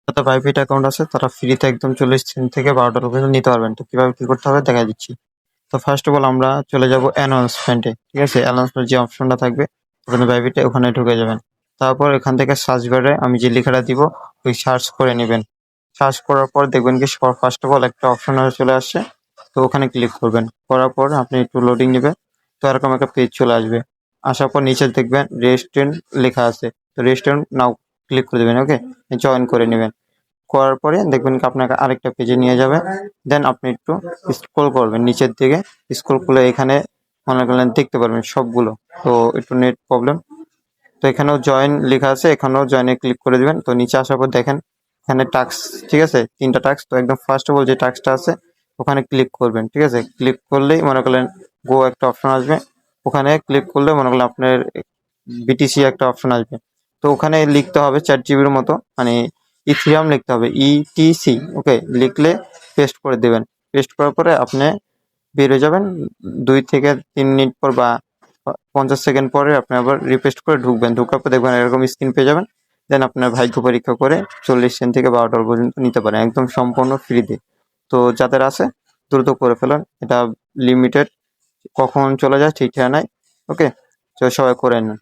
যাদের private account আছে তারা ফ্রিতে একদম 40 দিন থেকে $12 পর্যন্ত নিতে পারবেন। তো কিভাবে কি করতে হবে দেখা দিচ্ছি। তো ফার্স্ট অফ অল আমরা চলে যাব অ্যানাউন্সমেন্টে, ঠিক আছে? অ্যানাউন্সমেন্ট যে অপশনটা থাকবে ওখানে প্রাইভেটে ওখানে ঢুকে যাবেন। তারপর এখান থেকে সার্চ বারে আমি যে লেখাটা দিব ওই সার্চ করে নেবেন। সার্চ করার পর দেখবেন কি ফার্স্ট অফ অল একটা অপশন চলে আসছে। তো ওখানে ক্লিক করবেন, করার পর আপনি একটু লোডিং নেবে। তো এরকম একটা পেজ চলে আসবে। আসার পর নিচে দেখবেন রেস্টুরেন্ট লেখা আছে। তো রেস্টুরেন্ট নাও ক্লিক করে দেবেন। ওকে, জয়েন করে নেবেন। করার পরে দেখবেন কি আপনাকে আরেকটা পেজে নিয়ে যাবে। দেন আপনি একটু স্ক্রল করবেন নিচের দিকে। স্ক্রল করলে এখানে মনে করলেন দেখতে পারবেন সবগুলো। তো একটু নেট প্রবলেম। তো এখানেও জয়েন লেখা আছে, এখানেও জয়েনে ক্লিক করে দিবেন। তো নিচে আসার পর দেখেন এখানে টাস্ক, ঠিক আছে? 3টা টাস্ক। তো একদম ফার্স্ট অফ অল যে টাস্কটা আছে ওখানে ক্লিক করবেন, ঠিক আছে? ক্লিক করলেই মনে করলেন গো একটা অপশন আসবে। ওখানে ক্লিক করলে মনে করলেন আপনার বিটিসি একটা অপশন আসবে। তো ওখানে লিখতে হবে 4 জিবির মতো, মানে ইথিরিয়াম লিখতে হবে, ইটিসি। ওকে, লিখলে পেস্ট করে দেবেন। পেস্ট করার পরে আপনি বের হয়ে যাবেন। 2 থেকে 3 মিনিট পর বা 50 সেকেন্ড পরে আপনি আবার রিফ্রেশ করে ঢুকবেন। ঢুকার পর দেখবেন এরকম স্ক্রিন পেয়ে যাবেন। দেন আপনার ভাগ্য পরীক্ষা করে 40 সেন্ট থেকে $12 পর্যন্ত নিতে পারেন একদম সম্পূর্ণ ফ্রিতে। তো যাদের আছে দ্রুত করে ফেলেন, এটা লিমিটেড, কখন চলে যায় ঠিক ঠিকানা নাই। ওকে, তো সবাই করে নেন।